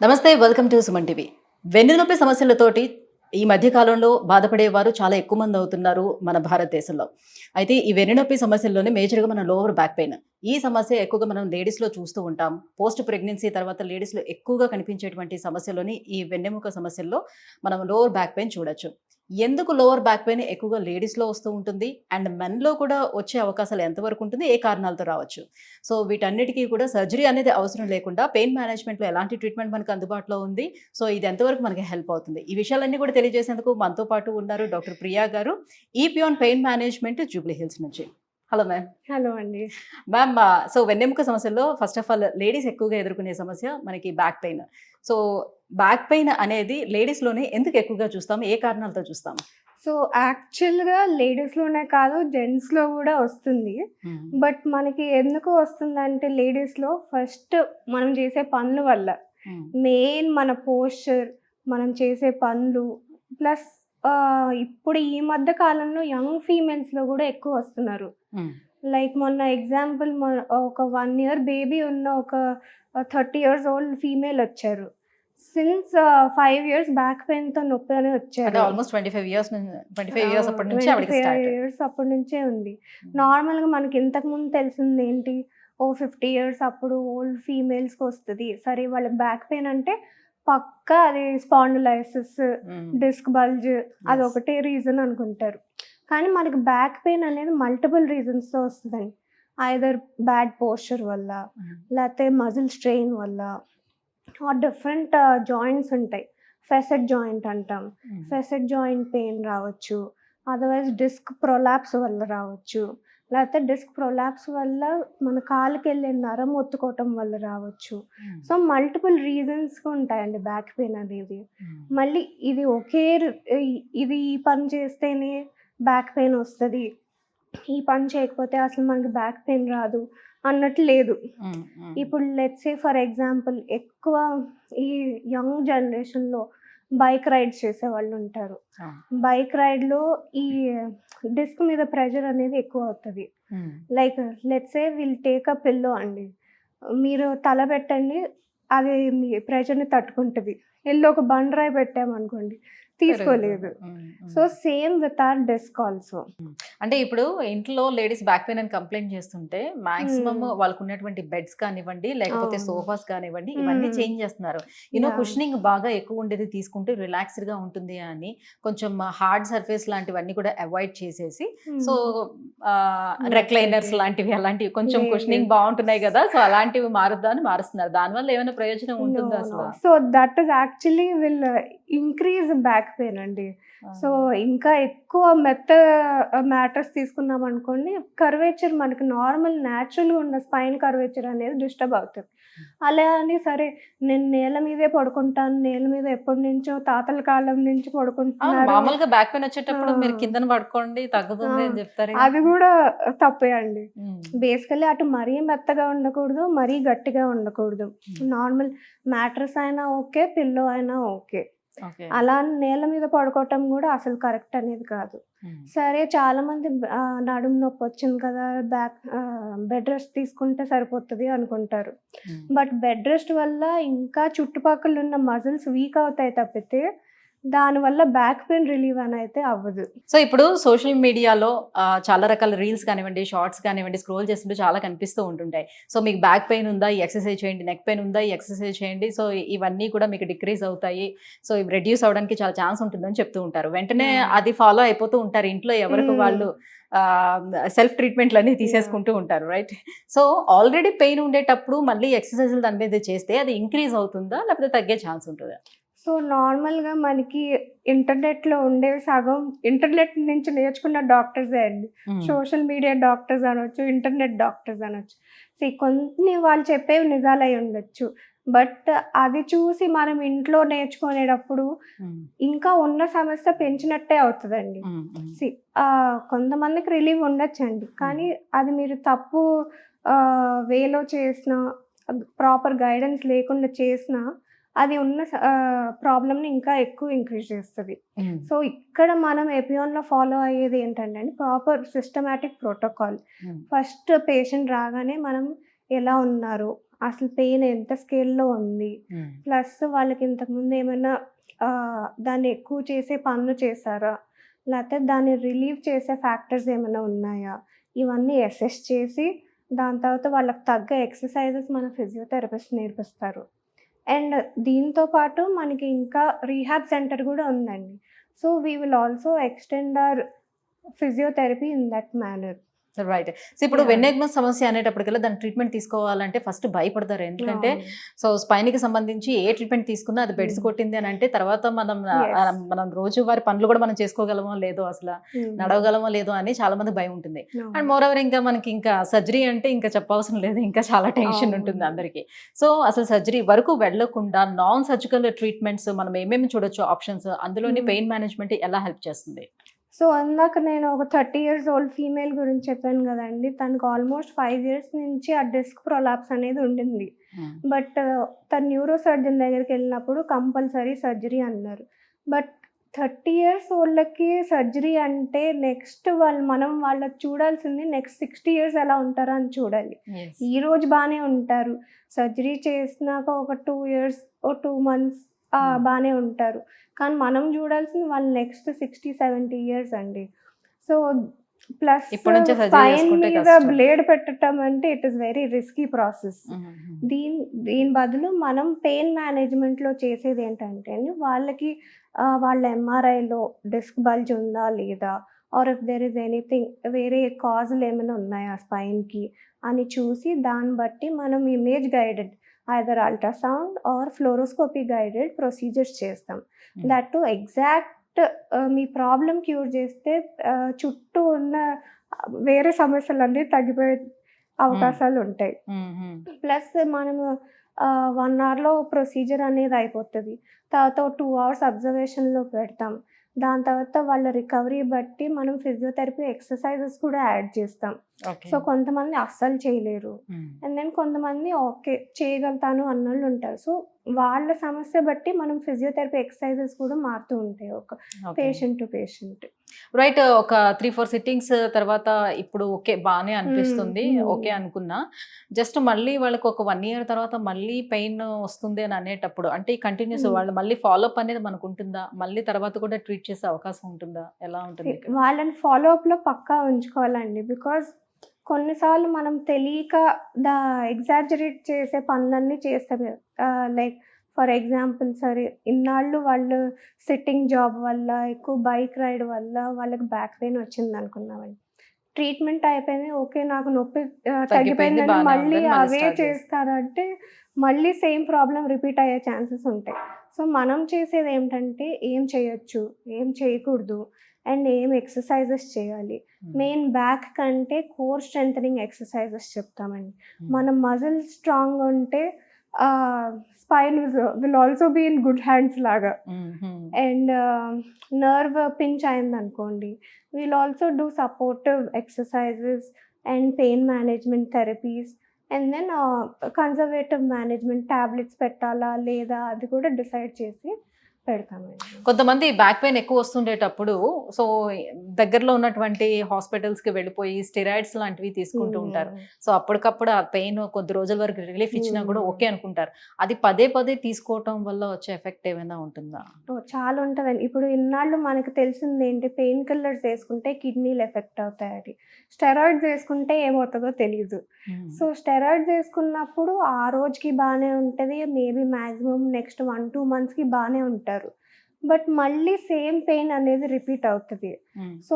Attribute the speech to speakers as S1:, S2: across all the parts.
S1: నమస్తే, welcome to Suman TV. వెన్నునొప్పి సమస్యలతోటి ఈ మధ్య కాలంలో బాధపడేవారు చాలా ఎక్కువ మంది అవుతున్నారు మన భారతదేశంలో. అయితే ఈ వెన్నునొప్పి సమస్యల్లోనే మేజర్‌గా మన లోవర్ బ్యాక్ పెయిన్. ఈ సమస్య ఎక్కువగా మనం లేడీస్‌లో చూస్తూ ఉంటాం. పోస్ట్ ప్రెగ్నెన్సీ తర్వాత లేడీస్‌లో ఎక్కువగా కనిపించేటువంటి సమస్యలోని ఈ వెన్నెముక సమస్యల్లో మనం లోవర్ బ్యాక్ పెయిన్ చూడొచ్చు. ఎందుకు లోవర్ బ్యాక్ పెయిన్ ఎక్కువగా లేడీస్‌లో వస్తూ ఉంటుంది? అండ్ మెన్‌లో కూడా వచ్చే అవకాశాలు ఎంతవరకు ఉంటుంది? ఏ కారణాలతో రావచ్చు? సో వీటన్నిటికి కూడా సర్జరీ అనేది అవసరం లేకుండా పెయిన్ మేనేజ్‌మెంట్‌లో ఎలాంటి ట్రీట్మెంట్ మనకు అందుబాటులో ఉంది? సో ఇది ఎంతవరకు మనకి హెల్ప్ అవుతుంది? ఈ విషయాలన్నీ కూడా తెలియజేసేందుకు మనతో పాటు ఉన్నారు డాక్టర్ ప్రియా గారు, ఈపియాన్ పెయిన్ మేనేజ్మెంట్ జూబ్లీ హిల్స్ నుంచి. Hello ma'am.
S2: హలో అండి.
S1: మ్యామ్, సో వెన్నెముక సమస్యల్లో ఫస్ట్ ఆఫ్ ఆల్ లేడీస్ ఎక్కువగా ఎదుర్కొనే సమస్య మనకి back pain. So back pain అనేది లేడీస్‌లోనే ఎందుకు ఎక్కువగా చూస్తాము? ఏ కారణాలతో చూస్తాము?
S2: సో, యాక్చువల్‌గా లేడీస్‌లోనే కాదు జెంట్స్‌లో గూడా వస్తుంది.
S1: హ్మ్.
S2: బట్ మనకి ఎందుకు వస్తుందంటే లేడీస్‌లో ఫస్ట్ మనం చేసే పనుల వల్ల.
S1: హ్మ్.
S2: మెయిన్ మన పోస్చర్, మనం చేసే పనులు ప్లస్ ఇప్పుడు ఈ మధ్య కాలంలో యంగ్ ఫీమేల్స్‌లో గూడా ఎక్కువ వస్తున్నారు.
S1: హ్మ్.
S2: లైక్ మొన్న ఎగ్జాంపుల్ ఒక 1 ఇయర్ బేబీ ఉన్న ఒక 30 ఇయర్స్ ఓల్డ్ ఫీమేల్ వచ్చారు. సిన్స్ 5 ఇయర్స్ బ్యాక్ పెయిన్‌తో నొప్పి
S1: అంటే
S2: వచ్చారు.
S1: ఆల్‌మోస్ట్ 25 ఇయర్స్ అప్పటి నుంచి ఆవిడకి
S2: 25
S1: స్టార్ట్.
S2: ఇయర్స్ అప్పటి నుంచే ఉంది. నార్మల్‌గా మనకి ఇంతకుముందు తెలిసింది ఏంటి? 50 ఇయర్స్ అప్పుడు ఓల్డ్ ఫీమేల్స్‌కి వస్తది. సరే వాళ్ళకి బ్యాక్ పెయిన్ అంటే పక్కా అది spondylosis,
S1: hmm.
S2: Disc bulge
S1: yes.
S2: అదొకటే రీజన్ అనుకుంటారు. కానీ మనకి బ్యాక్ పెయిన్ అనేది మల్టిపుల్ రీజన్స్‌తో వస్తదండి. ఐదర్ బ్యాడ్ పోస్చర్ వల్ల,
S1: హ్మ్.
S2: లేతే మజిల్ స్ట్రెయిన్ వల్ల డిఫరెంట్ జాయింట్స్ ఉంటాయి. ఫెసెట్ జాయింట్ అంటాం.
S1: హ్మ్.
S2: ఫెసెట్ జాయింట్ పెయిన్ రావచ్చు. అదర్‌వైజ్ డిస్క్ ప్రొలాప్స్ వల్ల రావచ్చు. లేతే డిస్క్ ప్రొలాప్స్ వల్ల మన కాలుకెళ్ళే నరం ఒత్తుకోవటం వల్ల రావచ్చు.
S1: హ్మ్.
S2: సో, మల్టిపుల్ రీజన్స్ ఉంటాయండి బ్యాక్ పెయిన్ అనేది.
S1: హ్మ్.
S2: మళ్ళీ ఇది ఒకే ఇది ఈ పని చేస్తేనే బ్యాక్ పెయిన్ వస్తది. ఈ పని చేయకపోతే అసలు మనకి బ్యాక్ పెయిన్ రాదు అన్నట్టు లేదు.
S1: హ్మ్. హ్మ్.
S2: ఇప్పుడు లెట్స్ సే ఫర్ ఎగ్జాంపుల్ ఎక్కువ ఈ యంగ్ జనరేషన్‌లో బైక్ రైడ్స్ చేసేవాళ్ళుంటారు.
S1: ఆ!
S2: బైక్ రైడ్‌లో ఈ డిస్క్ మీద ప్రెషర్ అనేది ఎక్కువ అవుతది.
S1: హ్మ్.
S2: Like let's say will take a pillow అండి. మీరు తల పెట్టండి. అది మీ ప్రెషర్‌ని తట్టుకుంటది. ఎళ్లి ఒక బండరాయి పెట్టామనుకోండి
S1: పెరుగుతది.
S2: తీసుకోలేదు.
S1: Hmm.
S2: So,
S1: hmm.
S2: Same with our disc also.
S1: అంటే ఇప్పుడు ఇంట్లో లేడీస్ బ్యాక్ పెయిన్ అని కంప్లెయింట్ చేస్తుంటే మాక్సిమమ్
S2: హ్మ్.
S1: వాళ్ళకున్నటువంటి బెడ్స్ కానివ్వండి, లేకపోతే
S2: అవును.
S1: సోఫాస్ కానివ్వండి, ఇవన్నీ
S2: హ్మ్.
S1: చేంజ్ చేస్తున్నారు.
S2: యాహ్!
S1: కుషనింగ్ బాగా ఎక్కువ ఉండేది తీసుకుంటే రిలాక్స్‌డ్‌గా ఉంటుంది అని కొంచెం హార్డ్ సర్ఫేస్ లాంటివన్నీ కూడా అవాయిడ్ చేసేసి సో
S2: హ్మ్.
S1: రెక్లైనర్స్
S2: మెత్తటి
S1: లాంటివి అలాంటివి కొంచెం
S2: లేదు.
S1: కుషనింగ్ బావుంటున్నాయి గదా! సో అలాంటివి మారుద్దాం అని మారుస్తున్నారు. దానివల్ల ఏమైనా ప్రయోజనం
S2: నో.
S1: ఉంటుందా
S2: నో.
S1: అసల?
S2: So, that is actually will increase back pain అండి.
S1: ఆ!
S2: సో, ఇంకా ఎక్కువ మ్యాటర్స్ తీసుకున్నామనుకోండి, కర్వేచర్ మనకి నార్మల్ న్యాచురల్‌గా ఉన్న స్పైన్ కర్వేచర్ అనేది డిస్టర్బ్ అవుతది. అలా అని సరే నేను నేల మీదే పడుకుంటాను, నేల మీద ఎప్పటినుంచో తాతల కాలం నుంచి
S1: అవును.
S2: పడుకుంటున్నారు.
S1: మామూలుగా బ్యాక్ పెయిన్
S2: ఆ!
S1: వచ్చేటప్పుడు మీరు కిందన పడుకోండి
S2: ఆ!
S1: తగ్గుతుంది అని జెప్తారుగా.
S2: అది గూడా తప్పే అండి.
S1: హ్మ్.
S2: బేసికల్లీ అటు మరీ మెత్తగా ఉండకూడదు, మరీ గట్టిగా ఉండకూడదు.
S1: హ్మ్.
S2: నార్మల్ మ్యాట్రెస్ అయినా ఓకే, పిల్లో అయినా ఓకే.
S1: ఓకే.
S2: అలా అని నేల మీద పడుకోవటం గూడా అసలు కరెక్ట్ అనేది కాదు.
S1: హ్మ్.
S2: సరే చాలామంది నడుము నొప్పొచ్చింది కదా! బెడ్ రెస్ట్ తీసుకుంటే సరిపోతది అనుకుంటారు.
S1: హ్మ్.
S2: బట్ బెడ్ రెస్ట్ వల్ల ఇంకా చుట్టుపక్కలున్న మజిల్స్ వీక్ అవుతాయి తప్పితే, దానివల్ల బ్యాక్ పెయిన్ రిలీవ్ అనైతే అవ్వదు.
S1: సో, ఇప్పుడు సోషల్ మీడియాలో చాలా రకాల రీల్స్ కానివ్వండి, షార్ట్స్ కానివ్వండి, స్క్రోల్ చేస్తుంటే చాలా కనిపిస్తూ ఉంటుంటాయి. సో, మీకు బ్యాక్ పెయిన్ ఉందా? ఈ ఎక్సర్‌సైజ్ చేయండి. నెక్ పెయిన్ ఉందా? ఈ ఎక్సర్‌సైజ్ చేయండి. సో, ఇవన్నీ కూడా మీకు డిక్రీజ్ అవుతాయి. సో, ఇవి రెడ్యూస్ అవ్వడానికి చాలా ఛాన్స్ ఉంటుందని చెప్తూ ఉంటారు. వెంటనే
S2: యాహ్!
S1: అది ఫాలో అయిపోతూ ఉంటారు. ఇంట్లో ఎవరికి
S2: హ్మ్.
S1: వాళ్ళు సెల్ఫ్ ట్రీట్‌మెంట్‌లన్నీ
S2: యాహ్!
S1: తీసేసుకుంటూ ఉంటారు. రైట్? సో, ఆల్రెడీ పెయిన్ ఉండేటప్పుడు మళ్ళీ ఎక్సర్‌సైజ్‌లు దాని మీద చేస్తే అది ఇంక్రీజ్ అవుతుందా? లేకపోతే తగ్గే ఛాన్స్ ఉంటదా?
S2: సో, నార్మల్‌గా మనకి ఇంటర్నెట్‌లో ఉండేవి సగం ఇంటర్నెట్ నుంచి నేర్చుకున్న డాక్టర్సే అండి.
S1: హ్మ్.
S2: సోషల్ మీడియా డాక్టర్స్ అనొచ్చు, ఇంటర్నెట్ డాక్టర్స్ అనొచ్చు. కొన్ని వాళ్ళు చెప్పేవి నిజాలై ఉండొచ్చు. బట్ అది చూసి మనం ఇంట్లో నేర్చుకునేటప్పుడు
S1: హ్మ్.
S2: ఇంకా ఉన్న సమస్య పెంచినట్టే అవుతదండి.
S1: హ్మ్. హ్మ్.
S2: సీ కొంతమందికి రిలీఫ్ ఉండొచ్చండి.
S1: హ్మ్.
S2: కానీ అది మీరు తప్పు వేలో చేసినా, ప్రాపర్ గైడెన్స్ లేకుండా చేసినా అది ఉన్న ప్రాబ్లమ్‌ని ఇంకా ఎక్కువ ఇంక్రీజ్ చేస్తది.
S1: హ్మ్.
S2: సో, ఇక్కడ మనం ఎపియాన్‌లో ఫాలో అయ్యేది ఏంటంటే అండి, ప్రాపర్ సిస్టమాటిక్ ప్రోటోకాల్.
S1: హ్మ్.
S2: ఫస్ట్ పేషెంట్ రాగానే మనం ఎలా ఉన్నారు, అసలు పెయిన్ ఎంత స్కేల్‌లో ఉంది, ప్లస్ వాళ్ళకి ఇంతకుముందు ఏమైనా దాన్ని ఎక్కువ చేసే పనులు చేశారా? లేతే దాన్ని రిలీవ్ చేసే ఫ్యాక్టర్స్ ఏమైనా ఉన్నాయా? ఇవన్నీ అసెస్ చేసి, దాని తర్వాత వాళ్ళకి తగ్గ ఎక్సర్‌సైజెస్ మన ఫిజియోథెరపిస్ట్ నేర్పిస్తారు. అండ్ దీంతో పాటు మనకి ఇంకా రీహాబ్ సెంటర్ గూడా ఉందండి. So, we will also extend our physiotherapy in that manner.
S1: Right. So ఇప్పుడు
S2: యాహ్!
S1: వెన్నెగ్మ సమస్య అనేటప్పటికల్లా దాని ట్రీట్మెంట్ తీసుకోవాలంటే ఫస్ట్ భయపడతారు. ఎందుకంటే
S2: అవును.
S1: సో స్పైన్‌కి సంబంధించి ఏ ట్రీట్మెంట్ తీసుకున్నా అది బెడిసి
S2: హ్మ్.
S1: కొట్టింది అని అంటే తర్వాత
S2: యెస్.
S1: మనం రోజువారీ పనులు కూడా మనం చేసుకోగలమో లేదో అసల
S2: హ్మ్.
S1: నడవగలమో లేదో అని చాలా మందికి భయం ఉంటుంది. అండ్
S2: అవును.
S1: మోర్ ఓవర్ ఇంకా మనకి ఇంకా సర్జరీ అంటే ఇంకా చెప్పవసరం లేదు. ఇంకా చాలా టెన్షన్ ఉంటుంది
S2: అవును.
S1: అందరికి. సో అసలు సర్జరీ వరకు వెళ్ళకుండా నాన్ సర్జికల్ ట్రీట్మెంట్స్ మనం ఏమేమి చూడొచ్చు ఆప్షన్స్, అందులోని
S2: హ్మ్.
S1: పెయిన్ మేనేజ్మెంట్ ఎలా హెల్ప్ చేస్తుంది?
S2: సో, అందాక నేను ఒక 30 ఇయర్స్ ఓల్డ్ ఫీమేల్ గురించి చెప్పాను గదండీ! తనకు ఆల్‌మోస్ట్ 5 ఇయర్స్ నుంచి ఆ డిస్క్ ప్రొలాప్స్ అనేది ఉండింది. బట్ తను న్యూరో సర్జన్ దగ్గరికెళ్ళినప్పుడు కంపల్సరీ సర్జరీ అన్నారు. బట్ 30 ఇయర్స్ ఓళ్ళకి సర్జరీ అంటే నెక్స్ట్ మనం వాళ్ళకి చూడాల్సింది నెక్స్ట్ 60 ఇయర్స్ ఎలా ఉంటారో అని చూడాలి. ఈరోజు బానే ఉంటారు. సర్జరీ చేసినాక ఒక 2 ఇయర్స్, ఓ 2 మంత్స్ బానే ఉంటారు. కానీ మనం చూడాల్సింది వాళ్ళు నెక్స్ట్ 60, 70 ఇయర్స్ అండి. సో, ప్లస్
S1: ఇప్పటి నుంచే సర్జరీ
S2: స్పైన్
S1: చేసుకుంటే
S2: మీద
S1: కష్టం.
S2: బ్లేడ్ పెట్టటం అంటే it is very risky process. దీని దీని బదులు మనం పెయిన్ మేనేజ్మెంట్‌లో చేసేదేంటంటే అండి, వాళ్ళకి వాళ్ళ ఎంఆర్ఐలో డిస్క్ బల్జ్ ఉందా లేదా? Or if there is anything వేరే కాజులు ఏమైనా ఉన్నాయా స్పైన్‌కి అని చూసి దాన్ని బట్టి మనం image guided either ultrasound or fluoroscopy guided procedures చేస్తాం. దట్ టు ఎగ్జాక్ట్ మీ ప్రాబ్లమ్ క్యూర్ చేస్తే చుట్టూ ఉన్న వేరే సమస్యలన్నీ తగ్గిపోయే అవకాశాలుంటాయి. ప్లస్ మనము 1 అవర్‌లో ప్రొసీజర్ అనేది అయిపోతది. తర్వాత ఓ 2 అవర్స్ అబ్జర్వేషన్‌లో పెడతాం. దాని తర్వాత వాళ్ళ రికవరీ బట్టి మనం ఫిజియోథెరపీ ఎక్సర్‌సైజెస్ కూడా యాడ్ చేస్తాం. సో, కొంతమంది అస్సలు చేయలేరు. అండ్ దెన్ కొంతమంది ఓకే. చేయగలుగుతాను అన్నోళ్ళుంటారు. సో, వాళ్ళ సమస్య బట్టి మనం ఫిజియోథెరపీ ఎక్సర్‌సైజెస్ కూడా మారుతూ ఉంటాయి ఒక పేషెంట్ టు పేషెంట్.
S1: రైట్. ఒక 3, 4 సిట్టింగ్స్ తర్వాత ఇప్పుడు ఓకే బానే అనిపిస్తుంది. ఓకే అనుకున్నా. జస్ట్ మళ్ళీ వాళ్ళకి ఒక 1 ఇయర్ తర్వాత మళ్ళీ పెయిన్ వస్తుంది అని అనేటప్పుడు అంటే ఈ కంటిన్యూస్ వాళ్ళు మళ్ళీ ఫాలో అప్ అనేది మనకుంటుందా? మళ్ళీ తర్వాత కూడా ట్రీట్ చేసే అవకాశం ఉంటుందా? ఎలా ఉంటుంది ఇక్కడ?
S2: వాళ్ళని ఫాలో అప్‌లో పక్కా ఉంచుకోవాలండి. బికాజ్ కొన్నిసార్లు మనం తెలియక ఎగ్జాజరేట్ చేసే పనులన్నీ చేస్తాం. లైక్ ఫర్ ఎగ్జాంపుల్ సరే ఇన్నాళ్ళు వాళ్ళు సిట్టింగ్ జాబ్ వల్ల, ఎక్కువ బైక్ రైడ్ వల్ల వాళ్ళకి బ్యాక్ పెయిన్ వచ్చిందనుకుందామండి. ట్రీట్మెంట్ అయిపోయింది. ఓకే. నాకు నొప్పి తగ్గిపోయిందని
S1: బానే
S2: మళ్ళీ
S1: ఉందని మళ్ళీ
S2: అవే
S1: స్టార్ట్ చేస్తారు.
S2: చేస్తారంటే మళ్ళీ సేమ్ ప్రాబ్లమ్ రిపీట్ అయ్యే ఛాన్సెస్ ఉంటాయి. సో, మనం చేసేదేంటంటే ఏం చేయొచ్చు, ఏం చేయకూడదు అండ్ ఏం ఎక్సర్‌సైజెస్ చేయాలి. మెయిన్ బ్యాక్ కంటే కోర్ స్ట్రెంథెనింగ్ ఎక్సర్‌సైజెస్ చెప్తామండి. మన మజిల్స్ స్ట్రాంగ్‌గా ఉంటే spine will also be in good hands లాగా. అండ్ నర్వ్ పించ్ అయిందనుకోండి, we'll also do supportive exercises and pain management therapies and then conservative management tablets పెట్టాలా లేదా అది కూడా డిసైడ్ చేసి పెడతామండి.
S1: కొంతమంది బ్యాక్ పెయిన్ ఎక్కువ వస్తుండేటప్పుడు సో దగ్గరలో ఉన్నటువంటి హాస్పిటల్స్‌కి వెళ్ళిపోయి స్టెరాయిడ్స్ లాంటివి తీసుకుంటూ ఉంటారు. సో అప్పటికప్పుడు ఆ పెయిన్ కొద్ది రోజుల వరకు రిలీఫ్ ఇచ్చినా కూడా ఓకే అనుకుంటారు. అది పదే పదే తీసుకోవటం వల్ల వచ్చే ఎఫెక్ట్ ఏమైనా ఉంటుందా?
S2: చాలా ఉంటదండి. ఇప్పుడు ఇన్నాళ్ళు మనకు తెలిసిందేంటి పెయిన్ కిల్లర్స్ యేసుకుంటే కిడ్నీలు ఎఫెక్ట్ అవుతాయని. స్టెరాయిడ్స్ యేసుకుంటే ఏమవుతదో తెలీదు. సో, స్టెరాయిడ్స్ యేసుకున్నప్పుడు ఆ రోజుకి బానే ఉంటది. మేబీ మాక్సిమం నెక్స్ట్ 1, 2 మంత్స్‌కి బానే ఉంటారు. బట్ మళ్ళీ సేమ్ పెయిన్ అనేది రిపీట్ అవుతది. సో,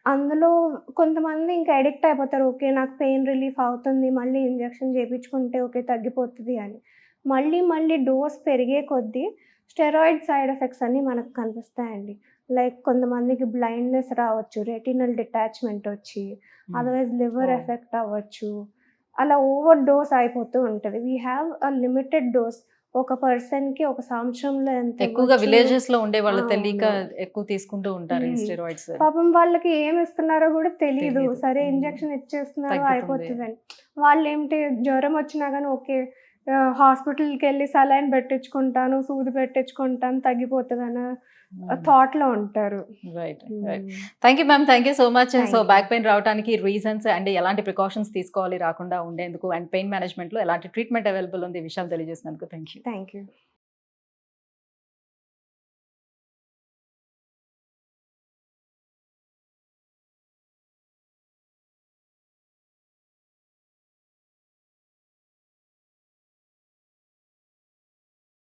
S2: అందులో కొంతమంది ఇంకా అడిక్ట్ అయిపోతారు. ఓకే. నాకు పెయిన్ రిలీఫ్ అవుతుంది. మళ్ళీ ఇంజెక్షన్ చేపించుకుంటే ఓకే తగ్గిపోతది అని. మళ్ళీ డోస్ పెరిగే కొద్దీ స్టెరాయిడ్ సైడ్ ఎఫెక్ట్స్ అన్నీ మనకు కనిపిస్తాయండి. లైక్ కొంతమందికి బ్లైండ్‌నెస్ రావచ్చు. రెటినల్ డిటాచ్‌మెంట్ వచ్చి, అదర్‌వైజ్ లివర్ ఎఫెక్ట్ అవ్వచ్చు. అలా ఓవర్ డోస్ అయిపోతూ ఉంటది. We have a limited dose. ఒక పర్సన్‌కి ఒక సంవత్సరంలో ఎంత
S1: ఎక్కువగా
S2: ఇవ్వచ్చు.
S1: విలేజెస్ లో ఉండే వాళ్ళు తెలియక
S2: అవును.
S1: ఎక్కువ తీసుకుంటూ ఉంటారు ఈ స్టెరాయిడ్స్.
S2: పాపం వాళ్ళకి ఏమి ఇస్తున్నారో గూడా తెలీదు.
S1: తెలీదు.
S2: సరే ఇంజెక్షన్ ఇచ్చేస్తున్నారు
S1: తగ్గుతుంది.
S2: అయిపోతదని. వాళ్ళేంటి జ్వరం వచ్చినా గానీ ఓకే. హాస్పిటల్‌కెళ్ళి సలైన్ పెట్టించుకుంటాను, సూది పెట్టించుకుంటాను తగ్గిపోతదనా థాట్లో ఉంటారు.
S1: Right right. Thank you ma'am, thank you so much.
S2: Thank
S1: so
S2: you.
S1: Back pain రావడానికి రీజన్స్ అండ్ ఎలాంటి ప్రికాషన్స్ తీసుకోవాలి రాకుండా ఉండేందుకు, అండ్ పెయిన్ మేనేజ్మెంట్లో ఎలాంటి ట్రీట్మెంట్ అవైలబుల్ ఉంది ఈ విషయాలు తెలియజేసినందుకు థ్యాంక్ యూ.
S2: Thank you.